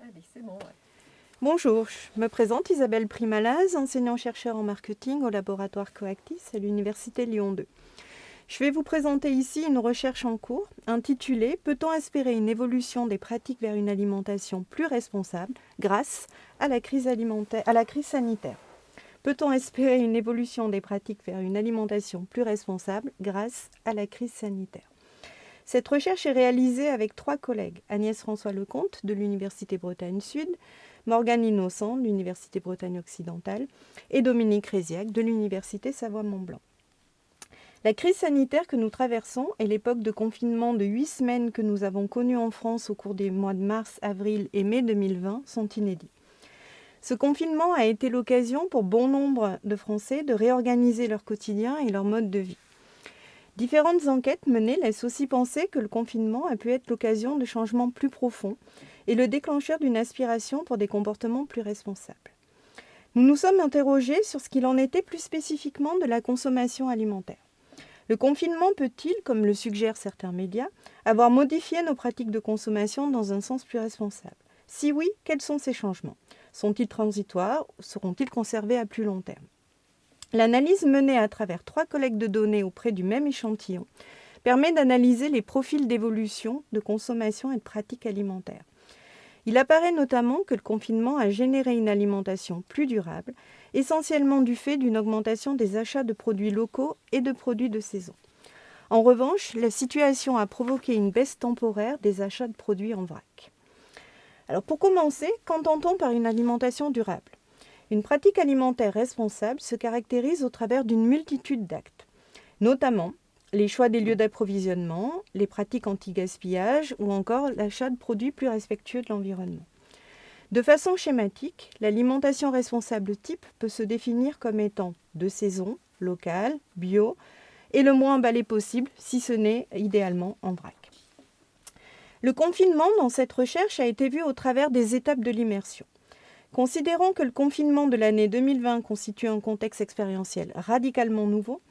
Allez, c'est bon, ouais. Bonjour, je me présente Isabelle Primalaz, enseignant-chercheur en marketing au laboratoire Coactis à l'Université Lyon 2. Je vais vous présenter ici une recherche en cours intitulée « Peut-on espérer une évolution des pratiques vers une alimentation plus responsable grâce à la crise sanitaire ?» Peut-on espérer une évolution des pratiques vers une alimentation plus responsable grâce à la crise sanitaire ? Cette recherche est réalisée avec 3 collègues, Agnès François-Lecomte de l'Université Bretagne Sud, Morgane Innocent de l'Université Bretagne Occidentale et Dominique Réziac de l'Université Savoie-Mont-Blanc. La crise sanitaire que nous traversons et l'époque de confinement de 8 semaines que nous avons connue en France au cours des mois de mars, avril et mai 2020 sont inédits. Ce confinement a été l'occasion pour bon nombre de Français de réorganiser leur quotidien et leur mode de vie. Différentes enquêtes menées laissent aussi penser que le confinement a pu être l'occasion de changements plus profonds et le déclencheur d'une aspiration pour des comportements plus responsables. Nous nous sommes interrogés sur ce qu'il en était plus spécifiquement de la consommation alimentaire. Le confinement peut-il, comme le suggèrent certains médias, avoir modifié nos pratiques de consommation dans un sens plus responsable ? Si oui, quels sont ces changements ? Sont-ils transitoires ou seront-ils conservés à plus long terme ? L'analyse menée à travers 3 collectes de données auprès du même échantillon permet d'analyser les profils d'évolution de consommation et de pratiques alimentaires. Il apparaît notamment que le confinement a généré une alimentation plus durable, essentiellement du fait d'une augmentation des achats de produits locaux et de produits de saison. En revanche, la situation a provoqué une baisse temporaire des achats de produits en vrac. Alors pour commencer, qu'entend-on par une alimentation durable ? Une pratique alimentaire responsable se caractérise au travers d'une multitude d'actes, notamment les choix des lieux d'approvisionnement, les pratiques anti-gaspillage ou encore l'achat de produits plus respectueux de l'environnement. De façon schématique, l'alimentation responsable type peut se définir comme étant de saison, locale, bio et le moins emballé possible, si ce n'est idéalement en vrac. Le confinement dans cette recherche a été vu au travers des étapes de l'immersion. Considérant que le confinement de l'année 2020 constitue un contexte expérientiel radicalement nouveau,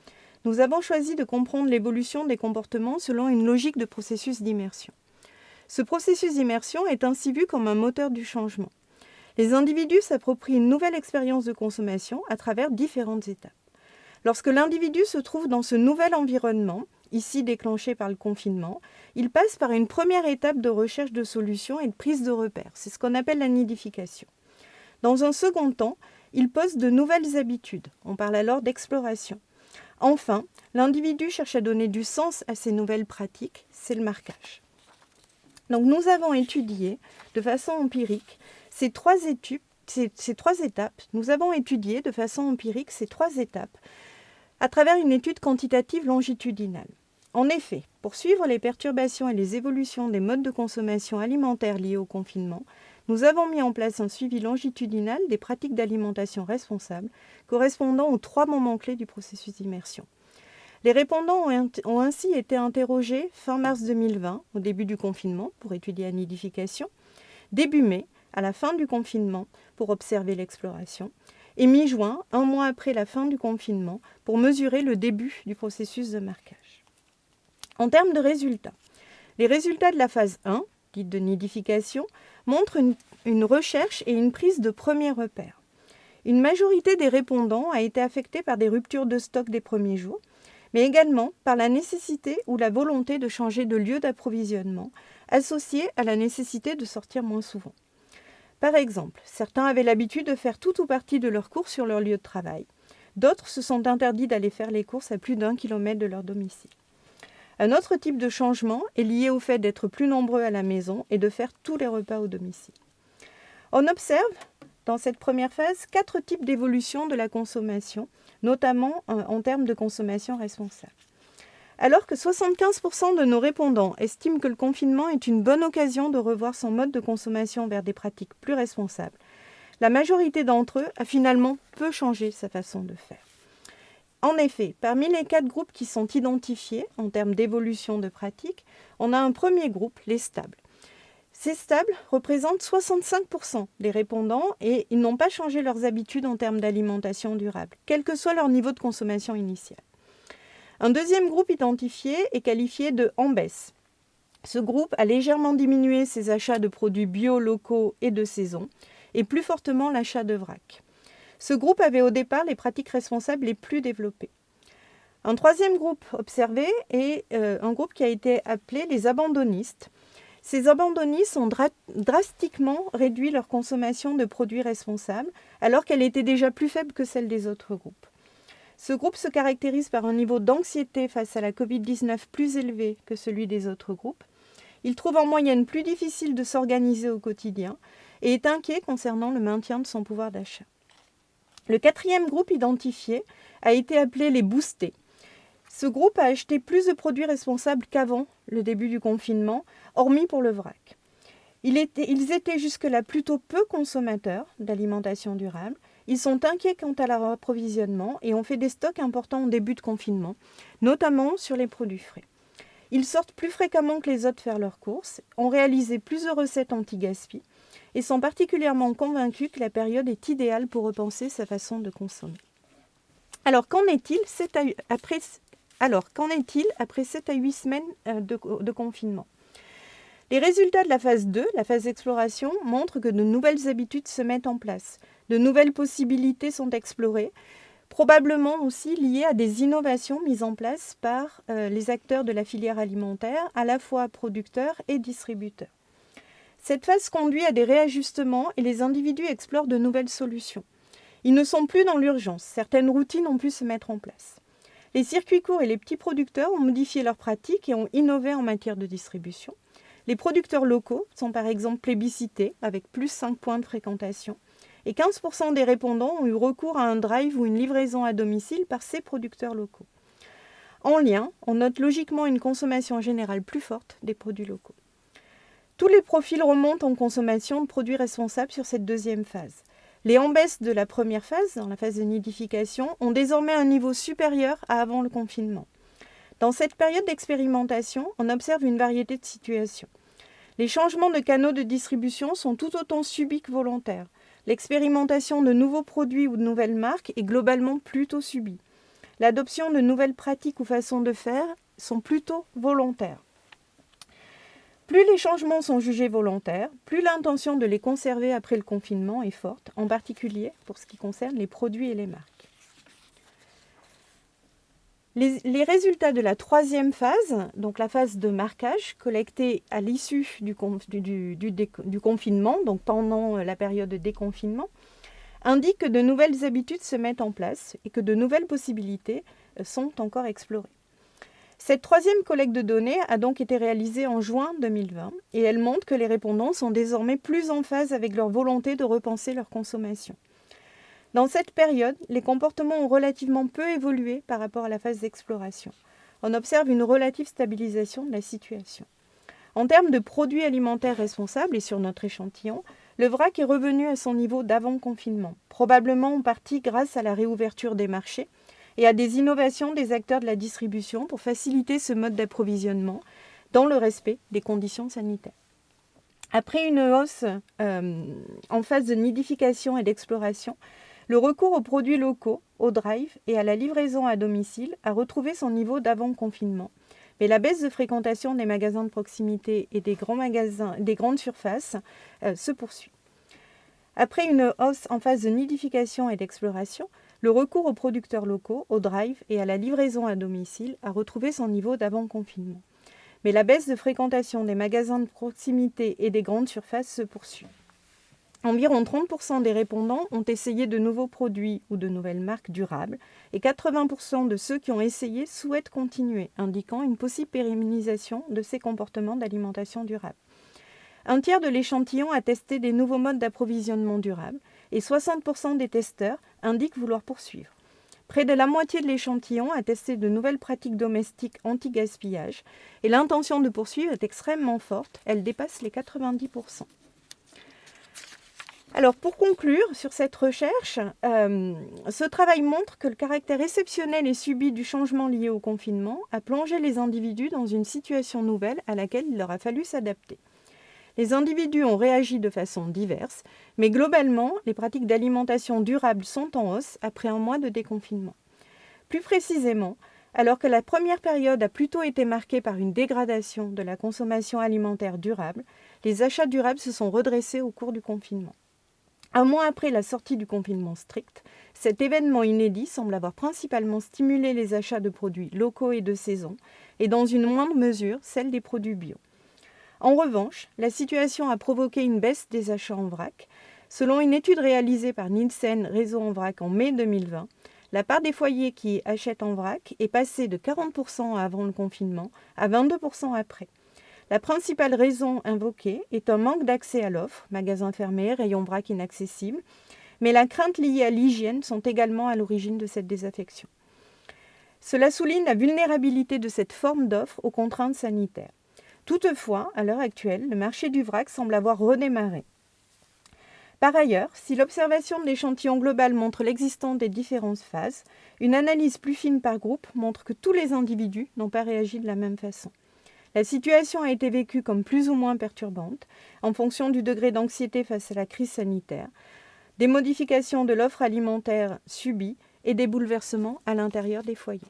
nous avons choisi de comprendre l'évolution des comportements selon une logique de processus d'immersion. Ce processus d'immersion est ainsi vu comme un moteur du changement. Les individus s'approprient une nouvelle expérience de consommation à travers différentes étapes. Lorsque l'individu se trouve dans ce nouvel environnement, ici déclenché par le confinement, il passe par une première étape de recherche de solutions et de prise de repères. C'est ce qu'on appelle la nidification. Dans un second temps, il pose de nouvelles habitudes. On parle alors d'exploration. Enfin, l'individu cherche à donner du sens à ces nouvelles pratiques, c'est le marquage. Donc nous avons étudié de façon empirique ces trois étapes. Nous avons étudié de façon empirique ces 3 étapes à travers une étude quantitative longitudinale. En effet, pour suivre les perturbations et les évolutions des modes de consommation alimentaire liés au confinement, nous avons mis en place un suivi longitudinal des pratiques d'alimentation responsable correspondant aux 3 moments clés du processus d'immersion. Les répondants ont ainsi été interrogés fin mars 2020, au début du confinement, pour étudier la nidification, début mai, à la fin du confinement, pour observer l'exploration, et mi-juin, 1 mois après la fin du confinement, pour mesurer le début du processus de marquage. En termes de résultats, les résultats de la phase 1, dite de nidification, montrent une recherche et une prise de premiers repères. Une majorité des répondants a été affectée par des ruptures de stock des premiers jours, mais également par la nécessité ou la volonté de changer de lieu d'approvisionnement, associée à la nécessité de sortir moins souvent. Par exemple, certains avaient l'habitude de faire tout ou partie de leurs courses sur leur lieu de travail. D'autres se sont interdits d'aller faire les courses à plus d'1 kilomètre de leur domicile. Un autre type de changement est lié au fait d'être plus nombreux à la maison et de faire tous les repas au domicile. On observe, dans cette première phase, 4 types d'évolution de la consommation, notamment en termes de consommation responsable. Alors que 75% de nos répondants estiment que le confinement est une bonne occasion de revoir son mode de consommation vers des pratiques plus responsables, la majorité d'entre eux a finalement peu changé sa façon de faire. En effet, parmi les 4 groupes qui sont identifiés en termes d'évolution de pratique, on a un premier groupe, les stables. Ces stables représentent 65% des répondants et ils n'ont pas changé leurs habitudes en termes d'alimentation durable, quel que soit leur niveau de consommation initial. Un deuxième groupe identifié est qualifié de « en baisse ». Ce groupe a légèrement diminué ses achats de produits bio, locaux et de saison, et plus fortement l'achat de vrac. Ce groupe avait au départ les pratiques responsables les plus développées. Un troisième groupe observé est un groupe qui a été appelé les abandonnistes. Ces abandonnistes ont drastiquement réduit leur consommation de produits responsables, alors qu'elle était déjà plus faible que celle des autres groupes. Ce groupe se caractérise par un niveau d'anxiété face à la Covid-19 plus élevé que celui des autres groupes. Il trouve en moyenne plus difficile de s'organiser au quotidien et est inquiet concernant le maintien de son pouvoir d'achat. Le quatrième groupe identifié a été appelé les boostés. Ce groupe a acheté plus de produits responsables qu'avant le début du confinement, hormis pour le vrac. Ils étaient jusque-là plutôt peu consommateurs d'alimentation durable. Ils sont inquiets quant à leur approvisionnement et ont fait des stocks importants au début de confinement, notamment sur les produits frais. Ils sortent plus fréquemment que les autres faire leurs courses, ont réalisé plus de recettes anti-gaspi et sont particulièrement convaincus que la période est idéale pour repenser sa façon de consommer. Alors, qu'en est-il après 7 à 8 semaines de confinement ? Les résultats de la phase 2, la phase d'exploration, montrent que de nouvelles habitudes se mettent en place. De nouvelles possibilités sont explorées, probablement aussi liées à des innovations mises en place par les acteurs de la filière alimentaire, à la fois producteurs et distributeurs. Cette phase conduit à des réajustements et les individus explorent de nouvelles solutions. Ils ne sont plus dans l'urgence, certaines routines ont pu se mettre en place. Les circuits courts et les petits producteurs ont modifié leurs pratiques et ont innové en matière de distribution. Les producteurs locaux sont par exemple plébiscités, avec plus 5 points de fréquentation, et 15% des répondants ont eu recours à un drive ou une livraison à domicile par ces producteurs locaux. En lien, on note logiquement une consommation générale plus forte des produits locaux. Tous les profils remontent en consommation de produits responsables sur cette deuxième phase. Les en baisse de la première phase, dans la phase de nidification, ont désormais un niveau supérieur à avant le confinement. Dans cette période d'expérimentation, on observe une variété de situations. Les changements de canaux de distribution sont tout autant subis que volontaires. L'expérimentation de nouveaux produits ou de nouvelles marques est globalement plutôt subie. L'adoption de nouvelles pratiques ou façons de faire sont plutôt volontaires. Plus les changements sont jugés volontaires, plus l'intention de les conserver après le confinement est forte, en particulier pour ce qui concerne les produits et les marques. Les résultats de la troisième phase, donc la phase de marquage, collectés à l'issue du confinement, donc pendant la période de déconfinement, indiquent que de nouvelles habitudes se mettent en place et que de nouvelles possibilités sont encore explorées. Cette troisième collecte de données a donc été réalisée en juin 2020 et elle montre que les répondants sont désormais plus en phase avec leur volonté de repenser leur consommation. Dans cette période, les comportements ont relativement peu évolué par rapport à la phase d'exploration. On observe une relative stabilisation de la situation. En termes de produits alimentaires responsables et sur notre échantillon, le vrac est revenu à son niveau d'avant-confinement, probablement en partie grâce à la réouverture des marchés et à des innovations des acteurs de la distribution pour faciliter ce mode d'approvisionnement dans le respect des conditions sanitaires. Après une hausse en phase de nidification et d'exploration, le recours aux produits locaux, au drive et à la livraison à domicile a retrouvé son niveau d'avant-confinement. Mais la baisse de fréquentation des magasins de proximité et des grandes surfaces se poursuit. Après une hausse en phase de nidification et d'exploration, le recours aux producteurs locaux, au drive et à la livraison à domicile a retrouvé son niveau d'avant-confinement. Mais la baisse de fréquentation des magasins de proximité et des grandes surfaces se poursuit. Environ 30% des répondants ont essayé de nouveaux produits ou de nouvelles marques durables et 80% de ceux qui ont essayé souhaitent continuer, indiquant une possible pérennisation de ces comportements d'alimentation durable. Un tiers de l'échantillon a testé des nouveaux modes d'approvisionnement durable et 60% des testeurs indiquent vouloir poursuivre. Près de la moitié de l'échantillon a testé de nouvelles pratiques domestiques anti-gaspillage et l'intention de poursuivre est extrêmement forte, elle dépasse les 90%. Alors pour conclure sur cette recherche, ce travail montre que le caractère exceptionnel et subi du changement lié au confinement a plongé les individus dans une situation nouvelle à laquelle il leur a fallu s'adapter. Les individus ont réagi de façon diverse, mais globalement, les pratiques d'alimentation durable sont en hausse après un mois de déconfinement. Plus précisément, Alors que la première période a plutôt été marquée par une dégradation de la consommation alimentaire durable, les achats durables se sont redressés au cours du confinement. Un mois après la sortie du confinement strict, cet événement inédit semble avoir principalement stimulé les achats de produits locaux et de saison, et dans une moindre mesure, celle des produits bio. En revanche, la situation a provoqué une baisse des achats en vrac. Selon une étude réalisée par Nielsen Réseau en vrac en mai 2020, la part des foyers qui achètent en vrac est passée de 40% avant le confinement à 22% après. La principale raison invoquée est un manque d'accès à l'offre, magasins fermés, rayons vrac inaccessibles, mais la crainte liée à l'hygiène sont également à l'origine de cette désaffection. Cela souligne la vulnérabilité de cette forme d'offre aux contraintes sanitaires. Toutefois, à l'heure actuelle, le marché du vrac semble avoir redémarré. Par ailleurs, si l'observation de l'échantillon global montre l'existence des différentes phases, une analyse plus fine par groupe montre que tous les individus n'ont pas réagi de la même façon. La situation a été vécue comme plus ou moins perturbante, en fonction du degré d'anxiété face à la crise sanitaire, des modifications de l'offre alimentaire subies et des bouleversements à l'intérieur des foyers.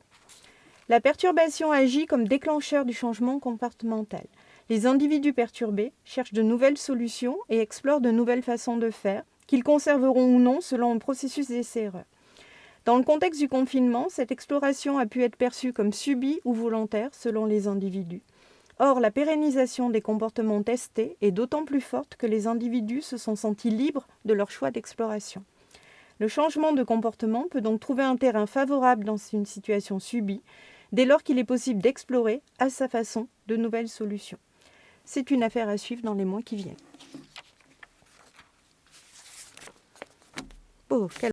La perturbation agit comme déclencheur du changement comportemental. Les individus perturbés cherchent de nouvelles solutions et explorent de nouvelles façons de faire, qu'ils conserveront ou non selon un processus d'essai-erreur. Dans le contexte du confinement, cette exploration a pu être perçue comme subie ou volontaire selon les individus. Or, la pérennisation des comportements testés est d'autant plus forte que les individus se sont sentis libres de leur choix d'exploration. Le changement de comportement peut donc trouver un terrain favorable dans une situation subie, dès lors qu'il est possible d'explorer, à sa façon, de nouvelles solutions. C'est une affaire à suivre dans les mois qui viennent. Oh, quel